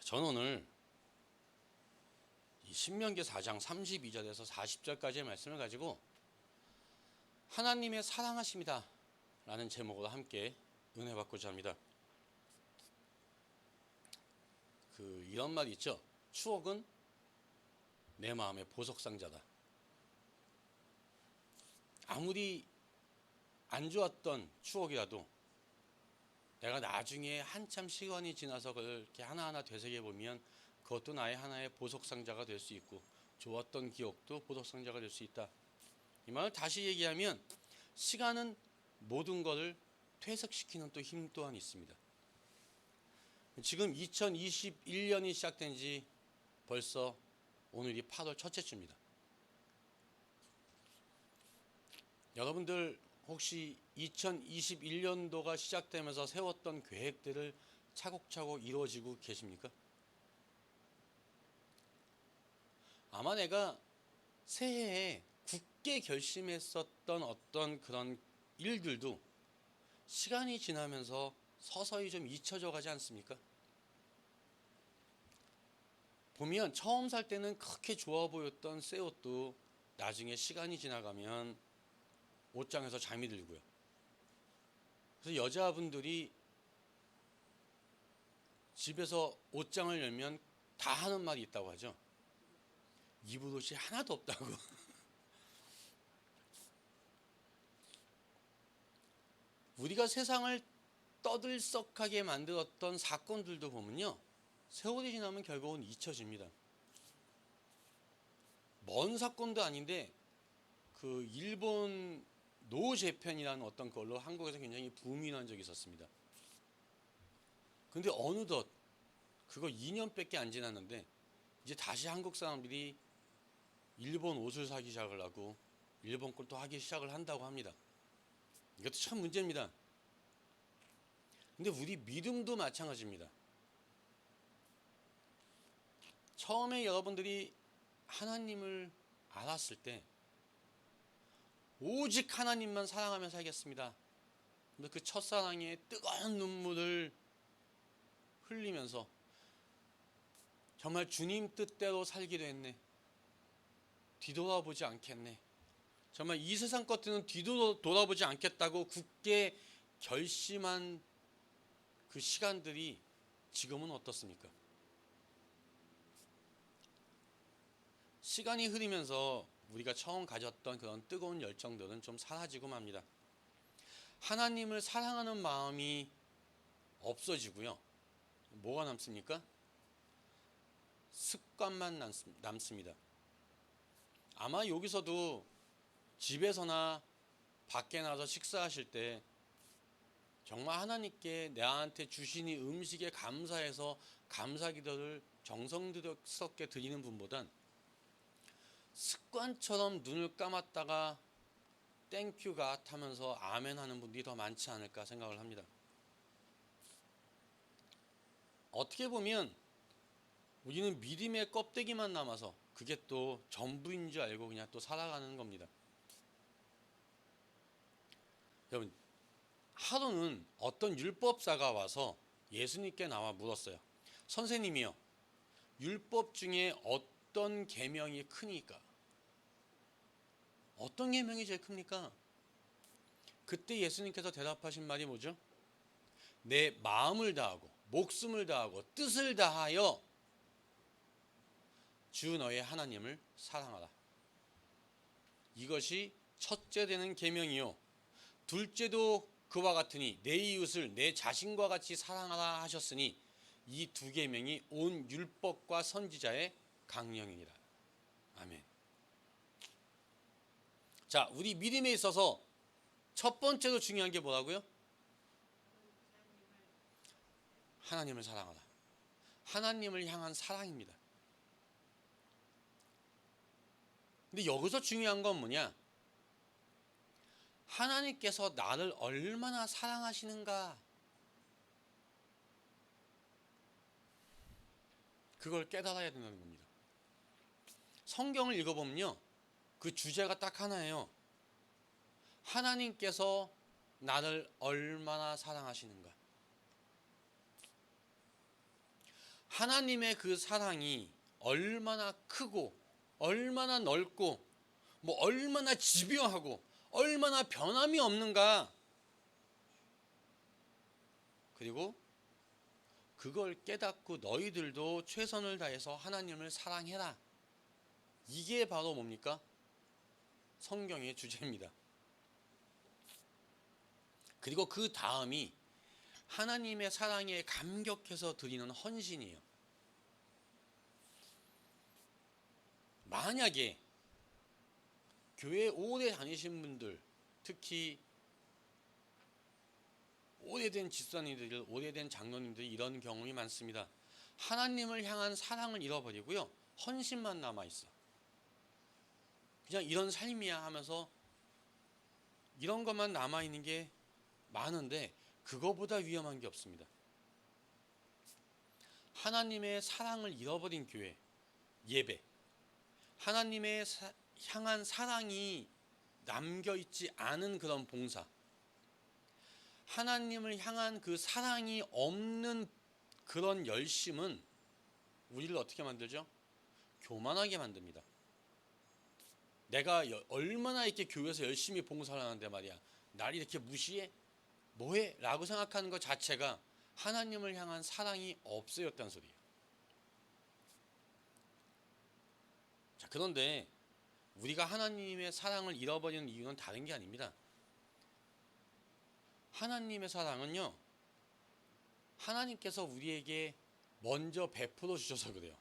저는 오늘 이 신명기 4장 32절에서 40절까지의 말씀을 가지고 하나님의 사랑하심이다 라는 제목으로 함께 은혜 받고자 합니다. 이런 말 있죠. 추억은 내 마음의 보석상자다. 아무리 안 좋았던 추억이라도 내가 나중에 한참 시간이 지나서 그걸 이렇게 하나하나 되새겨 보면 그것도 나의 하나의 보석상자가 될 수 있고 좋았던 기억도 보석상자가 될 수 있다. 이 말을 다시 얘기하면 시간은 모든 것을 퇴색시키는 또 힘 또한 있습니다. 지금 2021년이 시작된 지 벌써 오늘이 8월 첫째 주입니다. 여러분들 혹시 2021년도가 시작되면서 세웠던 계획들을 차곡차곡 이루어지고 계십니까? 아마 내가 새해에 굳게 결심했었던 어떤 그런 일들도 시간이 지나면서 서서히 좀 잊혀져 가지 않습니까? 보면 처음 살 때는 그렇게 좋아 보였던 새 옷도 나중에 시간이 지나가면 옷장에서 잠이 들고요. 그래서 여자분들이 집에서 옷장을 열면 다 하는 말이 있다고 하죠. 입을 옷이 하나도 없다고. 우리가 세상을 떠들썩하게 만들었던 사건들도 보면요, 세월이 지나면 결국은 잊혀집니다. 먼 사건도 아닌데 일본 노제편이라는 어떤 걸로 한국에서 굉장히 붐이 난 적이 있었습니다. 근데 어느덧 그거 2년밖에 안 지났는데 이제 다시 한국 사람들이 일본 옷을 사기 시작을 하고 일본 걸 또 하기 시작을 한다고 합니다. 이것도 참 문제입니다. 근데 우리 믿음도 마찬가지입니다. 처음에 여러분들이 하나님을 알았을 때 오직 하나님만 사랑하며 살겠습니다. 근데 그 첫사랑의 뜨거운 눈물을 흘리면서 정말 주님 뜻대로 살기로 했네. 뒤돌아보지 않겠네. 정말 이 세상 것들은 뒤돌아보지 않겠다고 굳게 결심한 그 시간들이 지금은 어떻습니까? 시간이 흐르면서 우리가 처음 가졌던 그런 뜨거운 열정들은 좀 사라지고 맙니다. 하나님을 사랑하는 마음이 없어지고요. 뭐가 남습니까? 습관만 남습니다. 아마 여기서도 집에서나 밖에 나가서 식사하실 때 정말 하나님께 나한테 주시니 음식에 감사해서 감사기도를 정성스럽게 드리는 분보단 습관처럼 눈을 감았다가 땡큐가 하면서 아멘 하는 분들이 더 많지 않을까 생각을 합니다. 어떻게 보면 우리는 믿음의 껍데기만 남아서 그게 또 전부인 줄 알고 그냥 또 살아가는 겁니다. 여러분, 하루는 어떤 율법사가 와서 예수님께 나와 물었어요. 선생님이요, 율법 중에 어떤 계명이 크니까? 어떤 계명이 제일 큽니까? 그때 예수님께서 대답하신 말이 뭐죠? 내 마음을 다하고 목숨을 다하고 뜻을 다하여 주 너의 하나님을 사랑하라. 이것이 첫째 되는 계명이요, 둘째도 그와 같으니 내 이웃을 내 자신과 같이 사랑하라 하셨으니 이 두 계명이 온 율법과 선지자의 강령이니라. 아멘. 자, 우리 믿음에 있어서 첫 번째로 중요한 게 뭐라고요? 하나님을 사랑하라. 하나님을 향한 사랑입니다. 근데 여기서 중요한 건 뭐냐? 하나님께서 나를 얼마나 사랑하시는가, 그걸 깨달아야 된다는 겁니다. 성경을 읽어보면요, 그 주제가 딱 하나예요. 하나님께서 나를 얼마나 사랑하시는가. 하나님의 그 사랑이 얼마나 크고 얼마나 넓고 뭐 얼마나 집요하고 얼마나 변함이 없는가. 그리고 그걸 깨닫고 너희들도 최선을 다해서 하나님을 사랑해라. 이게 바로 뭡니까? 성경의 주제입니다. 그리고 그 다음이 하나님의 사랑에 감격해서 드리는 헌신이에요. 만약에 교회 오래 다니신 분들, 특히 오래된 집사님들, 오래된 장로님들이 이런 경험이 많습니다. 하나님을 향한 사랑을 잃어버리고요, 헌신만 남아있어. 그냥 이런 삶이야 하면서 이런 것만 남아있는 게 많은데, 그거보다 위험한 게 없습니다. 하나님의 사랑을 잃어버린 교회, 예배, 하나님의 향한 사랑이 남겨있지 않은 그런 봉사, 하나님을 향한 그 사랑이 없는 그런 열심은 우리를 어떻게 만들죠? 교만하게 만듭니다. 내가 얼마나 이렇게 교회에서 열심히 봉사를 하는데 말이야, 날 이렇게 무시해? 뭐해? 라고 생각하는 것 자체가 하나님을 향한 사랑이 없어졌다는 소리예요. 자, 그런데 우리가 하나님의 사랑을 잃어버리는 이유는 다른 게 아닙니다. 하나님의 사랑은요, 하나님께서 우리에게 먼저 베풀어 주셔서 그래요.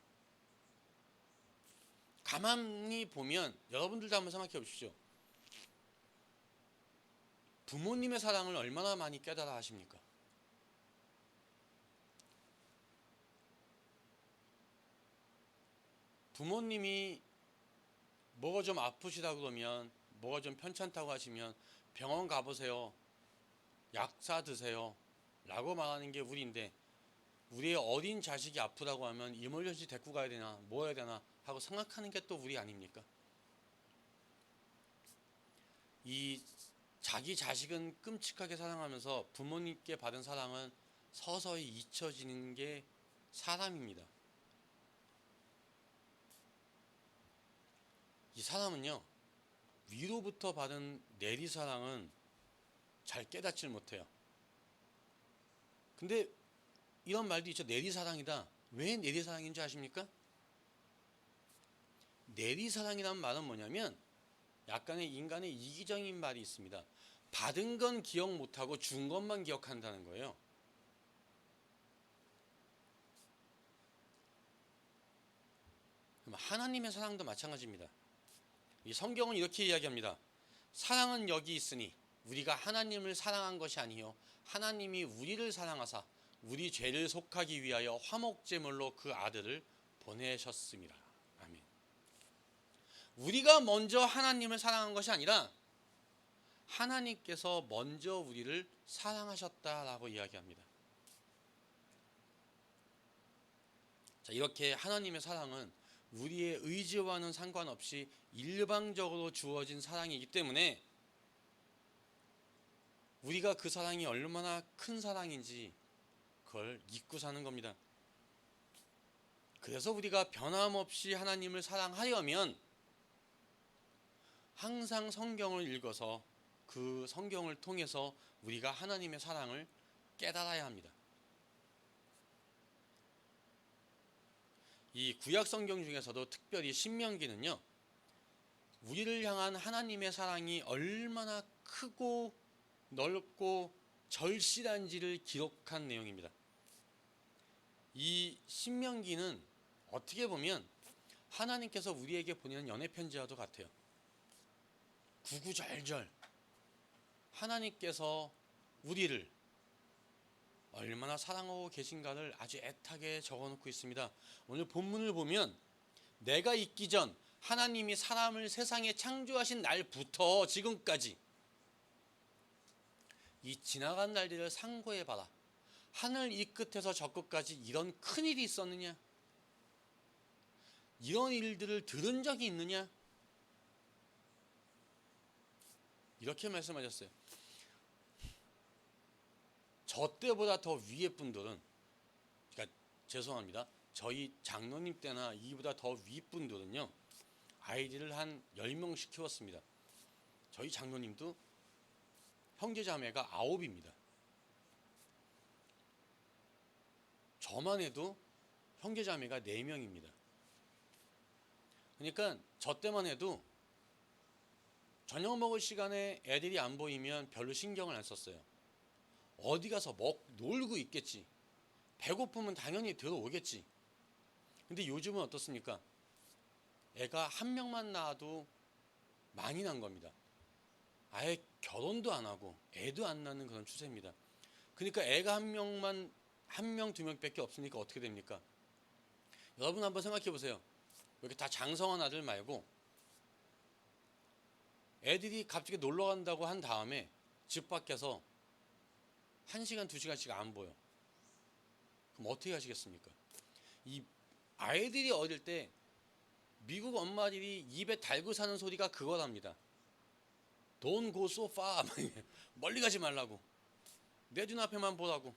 가만히 보면 여러분들도 한번 생각해 보십시오. 부모님의 사랑을 얼마나 많이 깨달아 하십니까? 부모님이 뭐가 좀 아프시다 그러면, 뭐가 좀 편찮다고 하시면 병원 가보세요, 약 사 드세요 라고 말하는 게 우리인데, 우리의 어린 자식이 아프다고 하면 이멀전시 데리고 가야 되나 뭐 해야 되나 하고 생각하는 게 또 우리 아닙니까? 이 자기 자식은 끔찍하게 사랑하면서 부모님께 받은 사랑은 서서히 잊혀지는 게 사람입니다. 이 사람은요, 위로부터 받은 내리사랑은 잘 깨닫질 못해요. 근데 이런 말도 있죠. 내리사랑이다. 왜 내리사랑인지 아십니까? 내리사랑이라는 말은 뭐냐면 약간의 인간의 이기적인 말이 있습니다. 받은 건 기억 못하고 준 것만 기억한다는 거예요. 하나님의 사랑도 마찬가지입니다. 이 성경은 이렇게 이야기합니다. 사랑은 여기 있으니 우리가 하나님을 사랑한 것이 아니요 하나님이 우리를 사랑하사 우리 죄를 속하기 위하여 화목제물로 그 아들을 보내셨습니다. 아멘. 우리가 먼저 하나님을 사랑한 것이 아니라 하나님께서 먼저 우리를 사랑하셨다라고 이야기합니다. 자, 이렇게 하나님의 사랑은 우리의 의지와는 상관없이 일방적으로 주어진 사랑이기 때문에 우리가 그 사랑이 얼마나 큰 사랑인지 그걸 잊고 사는 겁니다. 그래서 우리가 변함없이 하나님을 사랑하려면 항상 성경을 읽어서 그 성경을 통해서 우리가 하나님의 사랑을 깨달아야 합니다. 이 구약 성경 중에서도 특별히 신명기는요, 우리를 향한 하나님의 사랑이 얼마나 크고 넓고 절실한지를 기록한 내용입니다. 이 신명기는 어떻게 보면 하나님께서 우리에게 보내는 연애 편지와도 같아요. 구구절절 하나님께서 우리를 얼마나 사랑하고 계신가를 아주 애타게 적어놓고 있습니다. 오늘 본문을 보면 내가 있기 전 하나님이 사람을 세상에 창조하신 날부터 지금까지 이 지나간 날들을 상고해봐라. 하늘 이 끝에서 저 끝까지 이런 큰일이 있었느냐? 이런 일들을 들은 적이 있느냐? 이렇게 말씀하셨어요. 저 때보다 더 위에 분들은, 그러니까 죄송합니다, 저희 장로님 때나 이보다 더 윗분들은요, 아이들을 한 10명씩 키웠습니다. 저희 장로님도 형제자매가 9입니다. 저만 해도 형제자매가 4명입니다. 그러니까 저 때만 해도 저녁 먹을 시간에 애들이 안 보이면 별로 신경을 안 썼어요. 어디 가서 놀고 있겠지. 배고프면 당연히 들어오겠지. 근데 요즘은 어떻습니까? 애가 한 명만 낳아도 많이 난 겁니다. 아예 결혼도 안 하고 애도 안 낳는 그런 추세입니다. 그러니까 애가 한 명, 2명밖에 없으니까 어떻게 됩니까? 여러분 한번 생각해 보세요. 이렇게 다 장성한 아들 말고 애들이 갑자기 놀러 간다고 한 다음에 집 밖에서 1시간, 2시간씩 안 보여. 그럼 어떻게 하시겠습니까? 이 아이들이 어릴 때 미국 엄마들이 입에 달고 사는 소리가 그거랍니다. Don't go so far. 멀리 가지 말라고. 내 눈앞에만 보라고.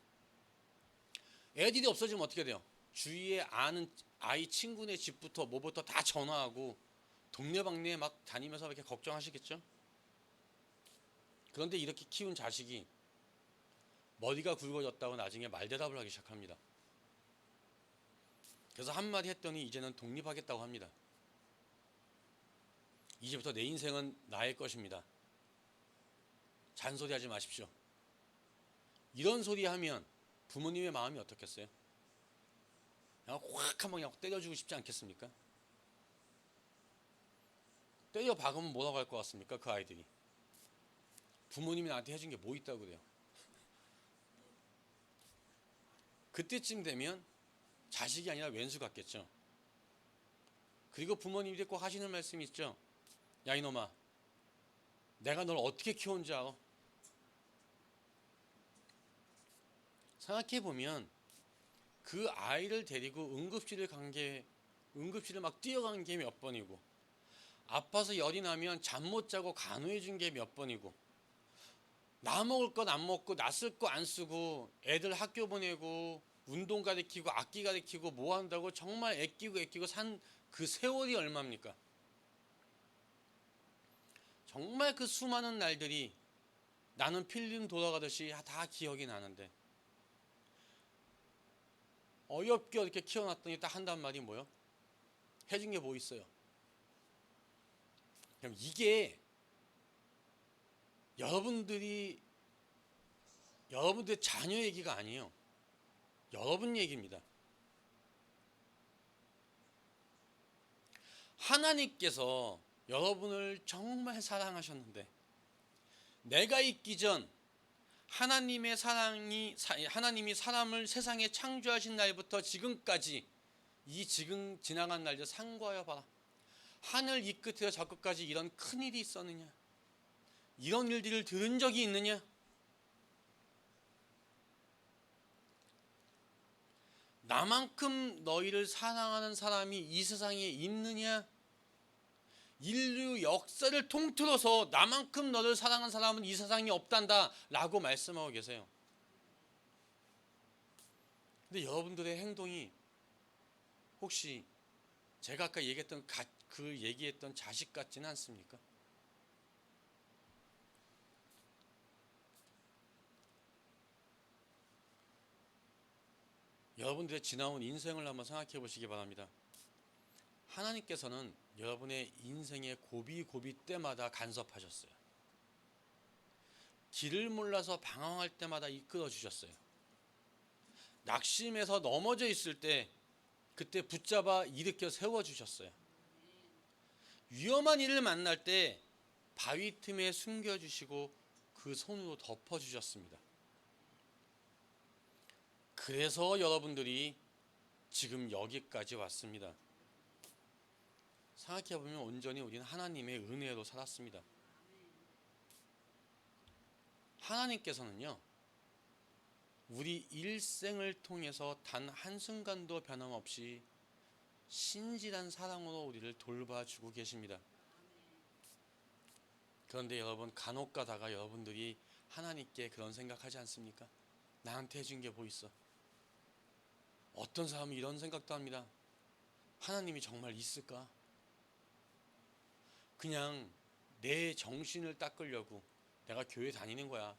애들이 없어지면 어떻게 돼요? 주위에 아는 아이 친구네 집부터 뭐부터 다 전화하고 동네방네 막 다니면서 이렇게 걱정하시겠죠? 그런데 이렇게 키운 자식이 머리가 굵어졌다고 나중에 말대답을 하기 시작합니다. 그래서 한마디 했더니 이제는 독립하겠다고 합니다. 이제부터 내 인생은 나의 것입니다. 잔소리하지 마십시오. 이런 소리 하면 부모님의 마음이 어떻겠어요? 그냥 확 한번 그냥 때려주고 싶지 않겠습니까? 때려 박으면 뭐라고 할 것 같습니까? 그 아이들이. 부모님이 나한테 해준 게 뭐 있다고 그래요? 그때쯤 되면 자식이 아니라 왼수 같겠죠. 그리고 부모님들이 꼭 하시는 말씀이 있죠. 야 이놈아, 내가 널 어떻게 키웠는지 알아? 생각해보면 그 아이를 데리고 응급실을 막 뛰어간 게 몇 번이고, 아파서 열이 나면 잠 못 자고 간호해 준 게 몇 번이고, 나 먹을 것 안 먹고 나 쓸 거 안 쓰고 애들 학교 보내고 운동 가르치고 악기 가르치고 뭐 한다고 정말 애끼고 산 그 세월이 얼마입니까? 정말 그 수많은 날들이 나는 필름 돌아가듯이 다 기억이 나는데, 어렵게 이렇게 키워놨더니 딱 한단 말이 뭐요? 해준 게 뭐 있어요? 그럼 이게 여러분들의 자녀 얘기가 아니에요. 여러분 얘기입니다. 하나님께서 여러분을 정말 사랑하셨는데, 내가 있기 전 하나님이 사람을 세상에 창조하신 날부터 지금까지 이 지금 지나간 날들 상고하여 봐라. 하늘 이 끝에서 저 끝까지 이런 큰일이 있었느냐? 이런 일들을 들은 적이 있느냐? 나만큼 너희를 사랑하는 사람이 이 세상에 있느냐? 인류 역사를 통틀어서 나만큼 너를 사랑하는 사람은 이 세상에 없단다 라고 말씀하고 계세요. 근데 여러분들의 행동이 혹시 제가 아까 얘기했던 얘기했던 자식 같지는 않습니까? 여러분들의 지나온 인생을 한번 생각해 보시기 바랍니다. 하나님께서는 여러분의 인생의 고비 때마다 간섭하셨어요. 길을 몰라서 방황할 때마다 이끌어 주셨어요. 낙심해서 넘어져 있을 때 그때 붙잡아 일으켜 세워 주셨어요. 위험한 일을 만날 때 바위 틈에 숨겨 주시고 그 손으로 덮어 주셨습니다. 그래서 여러분들이 지금 여기까지 왔습니다. 생각해보면 온전히 우리는 하나님의 은혜로 살았습니다. 하나님께서는요, 우리 일생을 통해서 단 한순간도 변함없이 신실한 사랑으로 우리를 돌봐주고 계십니다. 그런데 여러분, 간혹 가다가 여러분들이 하나님께 그런 생각하지 않습니까? 나한테 해준 게 뭐 있어? 어떤 사람은 이런 생각도 합니다. 하나님이 정말 있을까? 그냥 내 정신을 닦으려고 내가 교회 다니는 거야.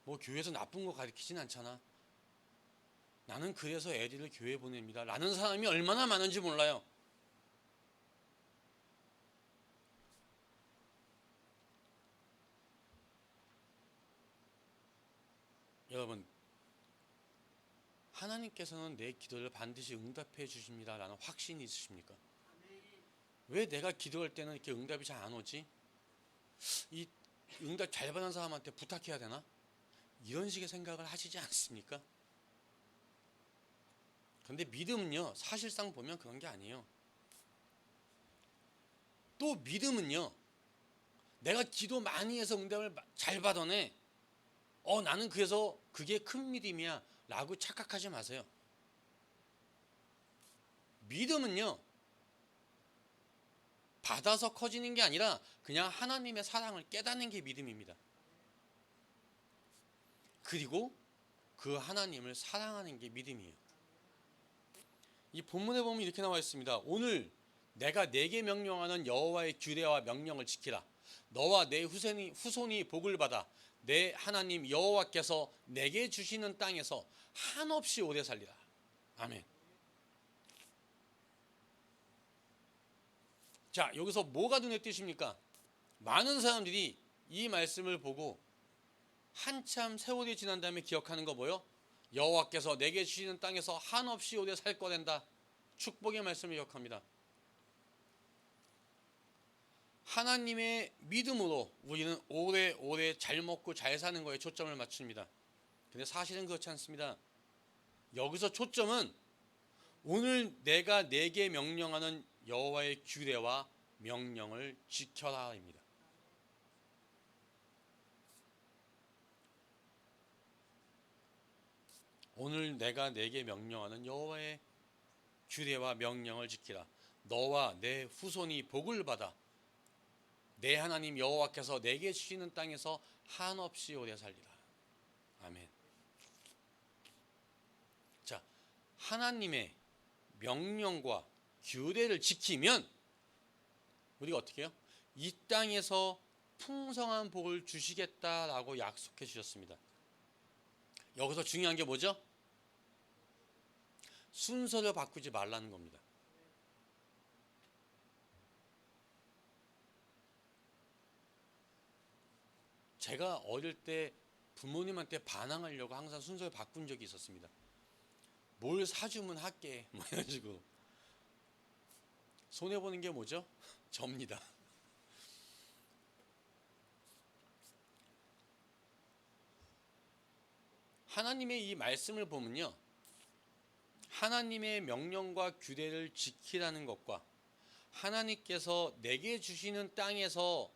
뭐 교회에서 나쁜 거 가르치진 않잖아. 나는 그래서 애들을 교회 보냅니다. 라는 사람이 얼마나 많은지 몰라요. 여러분, 하나님께서는 내 기도를 반드시 응답해 주십니다. 라는 확신이 있으십니까? 왜 내가 기도할 때는 이렇게 응답이 잘 안 오지? 이 응답 잘 받은 사람한테 부탁해야 되나? 이런 식의 생각을 하시지 않습니까? 그런데 믿음은요, 사실상 보면 그런 게 아니에요. 또 믿음은요, 내가 기도 많이 해서 응답을 잘 받아내. 나는 그래서 그게 큰 믿음이야 라고 착각하지 마세요. 믿음은요, 받아서 커지는 게 아니라 그냥 하나님의 사랑을 깨닫는 게 믿음입니다. 그리고 그 하나님을 사랑하는 게 믿음이에요. 이 본문에 보면 이렇게 나와 있습니다. 오늘 내가 내게 명령하는 여호와의 규례와 명령을 지키라. 너와 내 후손이 복을 받아 내 하나님 여호와께서 내게 주시는 땅에서 한없이 오래 살리라. 아멘. 자, 여기서 뭐가 눈에 띄십니까? 많은 사람들이 이 말씀을 보고 한참 세월이 지난 다음에 기억하는 거 뭐요? 여호와께서 내게 주시는 땅에서 한없이 오래 살 거된다. 축복의 말씀을 기억합니다. 하나님의 믿음으로 우리는 오래오래 잘 먹고 잘 사는 거에 초점을 맞춥니다. 근데 사실은 그렇지 않습니다. 여기서 초점은 오늘 내가 내게 명령하는 여호와의 규례와 명령을 지켜라입니다. 오늘 내가 내게 명령하는 여호와의 규례와 명령을 지키라. 너와 내 후손이 복을 받아 내 하나님 여호와께서 내게 주시는 땅에서 한없이 오래 살리라. 아멘. 자, 하나님의 명령과 규례를 지키면 우리가 어떻게 해요? 이 땅에서 풍성한 복을 주시겠다라고 약속해 주셨습니다. 여기서 중요한 게 뭐죠? 순서를 바꾸지 말라는 겁니다. 제가 어릴 때 부모님한테 반항하려고 항상 순서를 바꾼 적이 있었습니다. 뭘 사주면 할게 뭐 이런 식으로. 손해보는 게 뭐죠? 접니다. 하나님의 이 말씀을 보면요, 하나님의 명령과 규례를 지키라는 것과 하나님께서 내게 주시는 땅에서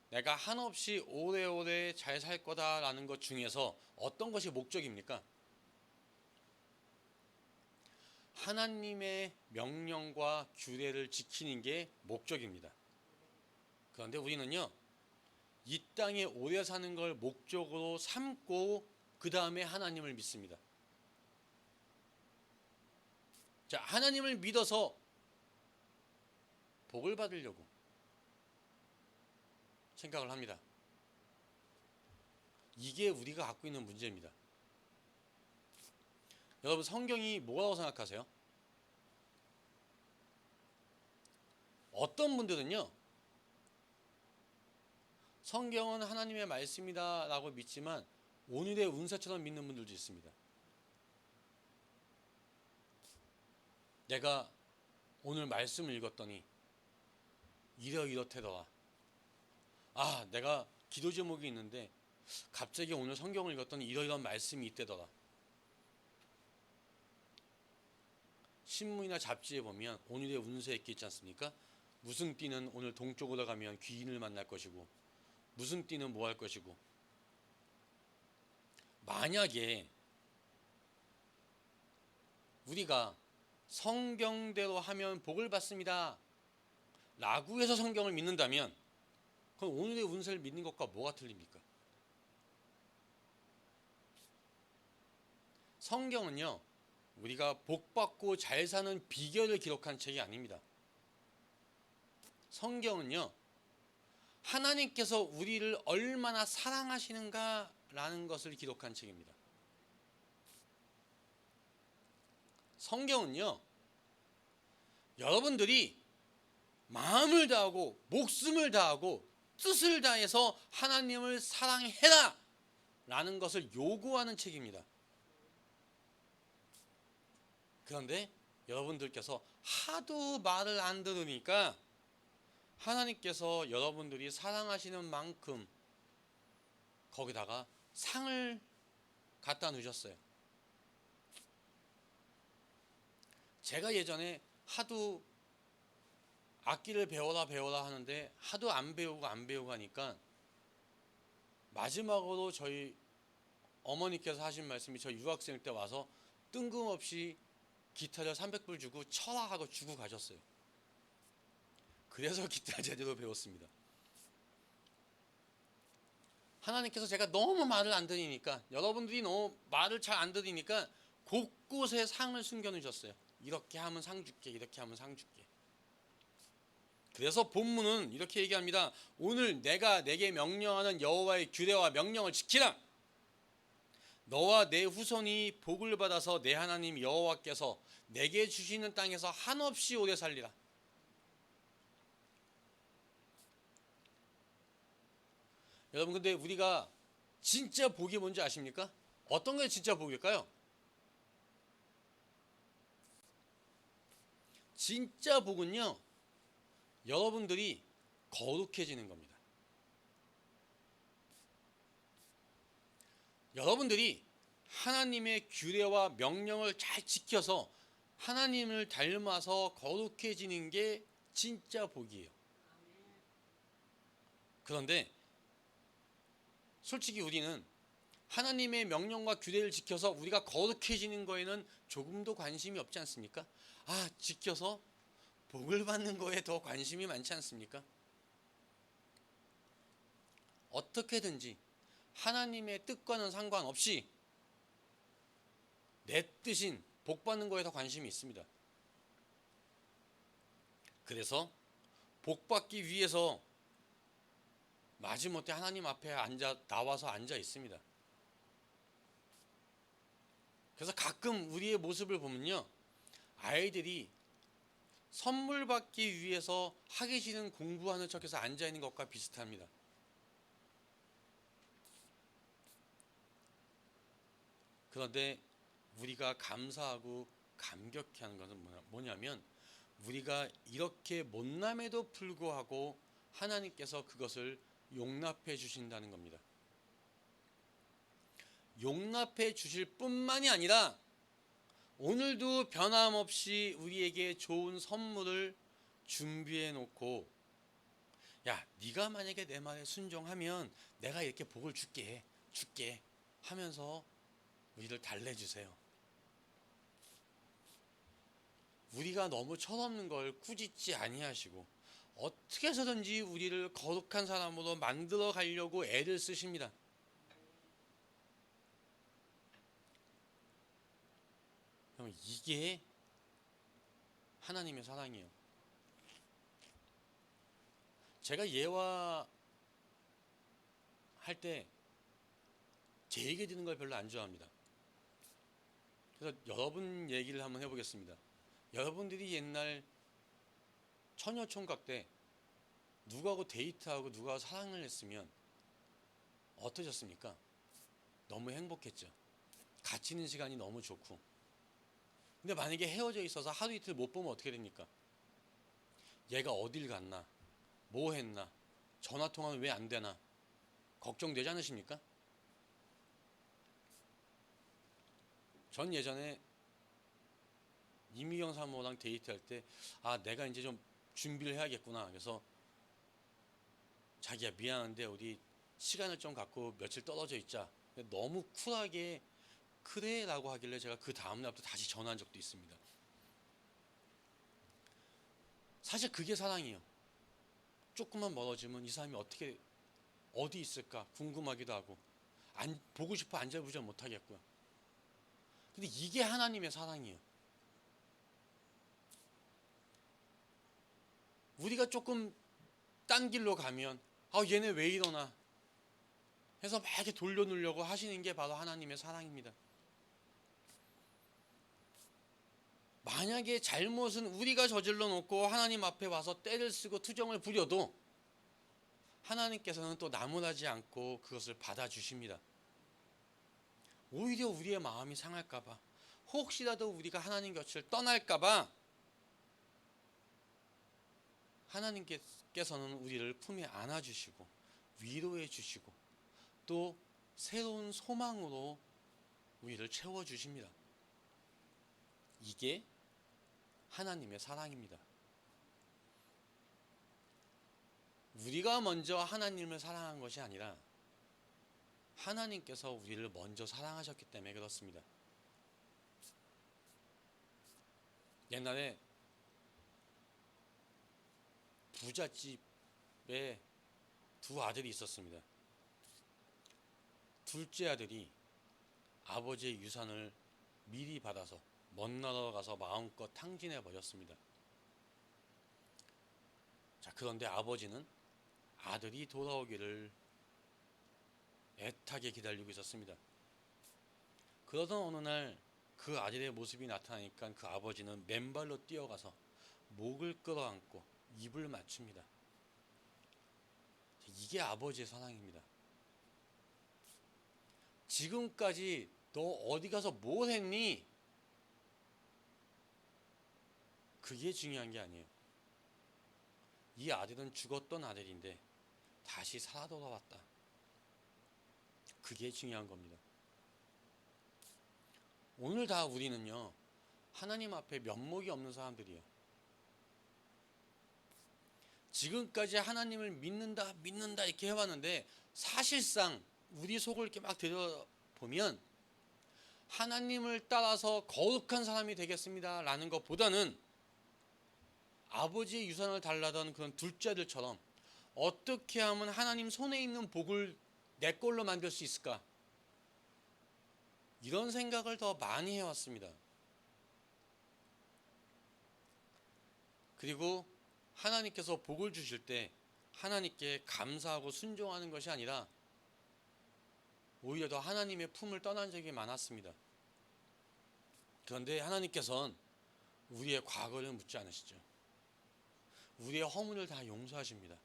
내가 한없이 오래오래 잘 살 거다라는 것 중에서 어떤 것이 목적입니까? 하나님의 명령과 규례를 지키는 게 목적입니다. 그런데 우리는요, 이 땅에 오래 사는 걸 목적으로 삼고 그 다음에 하나님을 믿습니다. 자, 하나님을 믿어서 복을 받으려고 생각을 합니다. 이게 우리가 갖고 있는 문제입니다. 여러분, 성경이 뭐라고 생각하세요? 어떤 분들은요, 성경은 하나님의 말씀이다 라고 믿지만 오늘의 운세처럼 믿는 분들도 있습니다. 내가 오늘 말씀을 읽었더니 이렇대더라. 내가 기도 제목이 있는데 갑자기 오늘 성경을 읽었더니 이런 말씀이 있대더라. 신문이나 잡지에 보면 오늘의 운세 있게 있지 않습니까? 무슨 띠는 오늘 동쪽으로 가면 귀인을 만날 것이고 무슨 띠는 뭐 할 것이고. 만약에 우리가 성경대로 하면 복을 받습니다 라고 해서 성경을 믿는다면 그럼 오늘의 운세를 믿는 것과 뭐가 틀립니까? 성경은요, 우리가 복받고 잘 사는 비결을 기록한 책이 아닙니다. 성경은요, 하나님께서 우리를 얼마나 사랑하시는가라는 것을 기록한 책입니다. 성경은요, 여러분들이 마음을 다하고 목숨을 다하고 뜻을 다해서 하나님을 사랑해라 라는 것을 요구하는 책입니다. 그런데 여러분들께서 하도 말을 안 들으니까 하나님께서 여러분들이 사랑하시는 만큼 거기다가 상을 갖다 놓으셨어요. 제가 예전에 하도 악기를 배워라 하는데 하도 안 배우고 하니까 마지막으로 저희 어머니께서 하신 말씀이 저 유학생 때 와서 뜬금없이 기타를 300불 주고 쳐라 하고 주고 가셨어요. 그래서 기타 제대로 배웠습니다. 하나님께서 제가 너무 말을 안 들으니까, 여러분들이 너무 말을 잘 안 들으니까 곳곳에 상을 숨겨놓으셨어요. 이렇게 하면 상 줄게, 이렇게 하면 상 줄게. 그래서 본문은 이렇게 얘기합니다. 오늘 내가 내게 명령하는 여호와의 규례와 명령을 지키라. 너와 내 후손이 복을 받아서 내 하나님 여호와께서 내게 주시는 땅에서 한없이 오래 살리라. 여러분, 근데 우리가 진짜 복이 뭔지 아십니까? 어떤 게 진짜 복일까요? 진짜 복은요, 여러분들이 거룩해지는 겁니다. 여러분들이 하나님의 규례와 명령을 잘 지켜서 하나님을 닮아서 거룩해지는 게 진짜 복이에요. 그런데 솔직히 우리는 하나님의 명령과 규례를 지켜서 우리가 거룩해지는 거에는 조금도 관심이 없지 않습니까? 지켜서 복을 받는 거에 더 관심이 많지 않습니까? 어떻게든지 하나님의 뜻과는 상관없이 내 뜻인 복 받는 거에 더 관심이 있습니다. 그래서 복 받기 위해서 마지못해 하나님 앞에 나와서 앉아 있습니다. 그래서 가끔 우리의 모습을 보면요, 아이들이 선물 받기 위해서 하기 싫은 공부하는 척해서 앉아 있는 것과 비슷합니다. 그런데 우리가 감사하고 감격해 하는 것은 뭐냐면, 우리가 이렇게 못남에도 불구하고 하나님께서 그것을 용납해 주신다는 겁니다. 용납해 주실 뿐만이 아니라 오늘도 변함없이 우리에게 좋은 선물을 준비해 놓고, 야, 네가 만약에 내 말에 순종하면 내가 이렇게 복을 줄게 하면서 우리를 달래주세요. 우리가 너무 철없는 걸 꾸짖지 아니하시고 어떻게 해서든지 우리를 거룩한 사람으로 만들어 가려고 애를 쓰십니다. 그럼 이게 하나님의 사랑이에요. 제가 예화할 때 제 얘기 듣는 걸 별로 안 좋아합니다. 그래서 여러분 얘기를 한번 해보겠습니다. 여러분들이 옛날 처녀총각 때 누구하고 데이트하고 누구하고 사랑을 했으면 어떠셨습니까? 너무 행복했죠. 같이 있는 시간이 너무 좋고. 근데 만약에 헤어져 있어서 하루 이틀 못 보면 어떻게 됩니까? 얘가 어딜 갔나? 뭐 했나? 전화통화는 왜 안 되나? 걱정되지 않으십니까? 전 예전에 이미경 사모랑 데이트할 때 내가 이제 좀 준비를 해야겠구나. 그래서 자기야 미안한데 우리 시간을 좀 갖고 며칠 떨어져 있자. 너무 쿨하게 그래 라고 하길래 제가 그 다음날부터 다시 전화한 적도 있습니다. 사실 그게 사랑이에요. 조금만 멀어지면 이 사람이 어디 있을까 궁금하기도 하고 보고 싶어 앉아보지 못하겠고요. 근데 이게 하나님의 사랑이에요. 우리가 조금 딴 길로 가면 얘네 왜 이러나 해서 막 이렇게 돌려놓으려고 하시는 게 바로 하나님의 사랑입니다. 만약에 잘못은 우리가 저질러 놓고 하나님 앞에 와서 떼를 쓰고 투정을 부려도 하나님께서는 또 나무라지 않고 그것을 받아주십니다. 오히려 우리의 마음이 상할까봐, 혹시라도 우리가 하나님 곁을 떠날까봐 하나님께서는 우리를 품에 안아주시고 위로해 주시고 또 새로운 소망으로 우리를 채워주십니다. 이게 하나님의 사랑입니다. 우리가 먼저 하나님을 사랑한 것이 아니라 하나님께서 우리를 먼저 사랑하셨기 때문에 그렇습니다. 옛날에 부잣집에 두 아들이 있었습니다. 둘째 아들이 아버지의 유산을 미리 받아서 먼 나라 가서 마음껏 탕진해 버렸습니다. 자, 그런데 아버지는 아들이 돌아오기를 애타게 기다리고 있었습니다. 그러던 어느 날 그 아들의 모습이 나타나니까 그 아버지는 맨발로 뛰어가서 목을 끌어안고 입을 맞춥니다. 이게 아버지의 사랑입니다. 지금까지 너 어디 가서 뭘 했니? 그게 중요한 게 아니에요. 이 아들은 죽었던 아들인데 다시 살아 돌아왔다. 그게 중요한 겁니다. 오늘 다 우리는요, 하나님 앞에 면목이 없는 사람들이에요. 지금까지 하나님을 믿는다 이렇게 해왔는데 사실상 우리 속을 이렇게 막 들여보면 하나님을 따라서 거룩한 사람이 되겠습니다 라는 것보다는 아버지의 유산을 달라던 그런 둘째 아들처럼 어떻게 하면 하나님 손에 있는 복을 내 걸로 만들 수 있을까, 이런 생각을 더 많이 해왔습니다. 그리고 하나님께서 복을 주실 때 하나님께 감사하고 순종하는 것이 아니라 오히려 더 하나님의 품을 떠난 적이 많았습니다. 그런데 하나님께서는 우리의 과거를 묻지 않으시죠. 우리의 허물을 다 용서하십니다.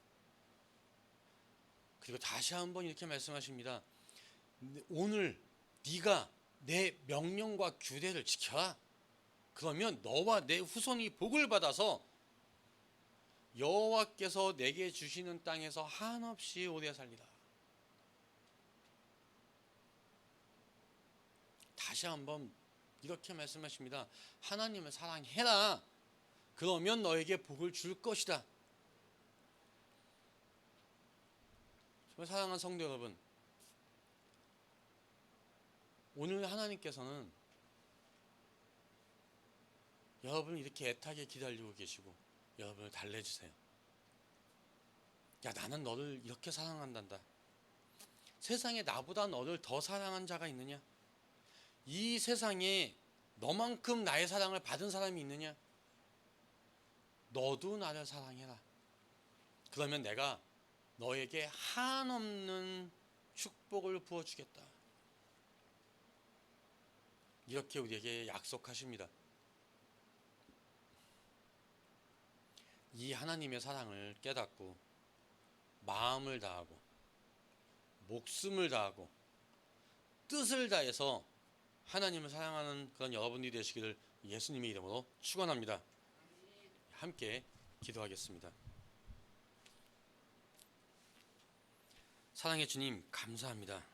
그리고 다시 한번 이렇게 말씀하십니다. 오늘 네가 내 명령과 규례를 지켜라. 그러면 너와 내 후손이 복을 받아서 여호와께서 내게 주시는 땅에서 한없이 오래 살리라. 다시 한번 이렇게 말씀하십니다. 하나님을 사랑해라. 그러면 너에게 복을 줄 것이다. 사랑하는 성도 여러분, 오늘 하나님께서는 여러분을 이렇게 애타게 기다리고 계시고 여러분을 달래주세요. 야, 나는 너를 이렇게 사랑한단다. 세상에 나보다 너를 더 사랑한 자가 있느냐? 이 세상에 너만큼 나의 사랑을 받은 사람이 있느냐? 너도 나를 사랑해라. 그러면 내가 너에게 한없는 축복을 부어주겠다. 이렇게 우리에게 약속하십니다. 이 하나님의 사랑을 깨닫고 마음을 다하고 목숨을 다하고 뜻을 다해서 하나님을 사랑하는 그런 여러분들이 되시기를 예수님의 이름으로 축원합니다. 함께 기도하겠습니다. 사랑의 주님, 감사합니다.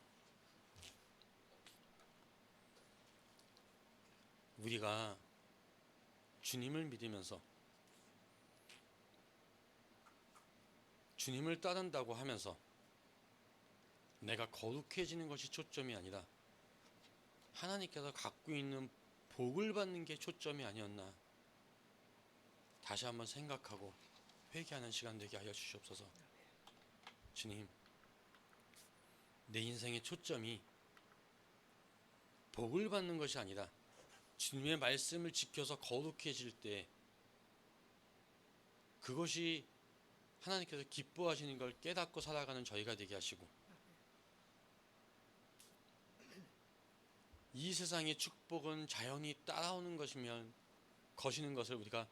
우리가 주님을 믿으면서 주님을 따른다고 하면서 내가 거룩해지는 것이 초점이 아니라 하나님께서 갖고 있는 복을 받는 게 초점이 아니었나, 다시 한번 생각하고 회개하는 시간 되게 하여 주시옵소서. 주님, 내 인생의 초점이 복을 받는 것이 아니라 주님의 말씀을 지켜서 거룩해질 때 그것이 하나님께서 기뻐하시는 걸 깨닫고 살아가는 저희가 되게 하시고, 이 세상의 축복은 자연히 따라오는 것이면 것이는 것을 우리가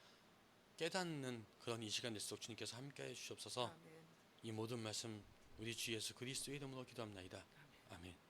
깨닫는 그런 이 시간 될수록 주님께서 함께해 주시옵소서. 아멘. 이 모든 말씀 우리 주 예수 그리스도의 이름으로 기도합나이다. 아멘.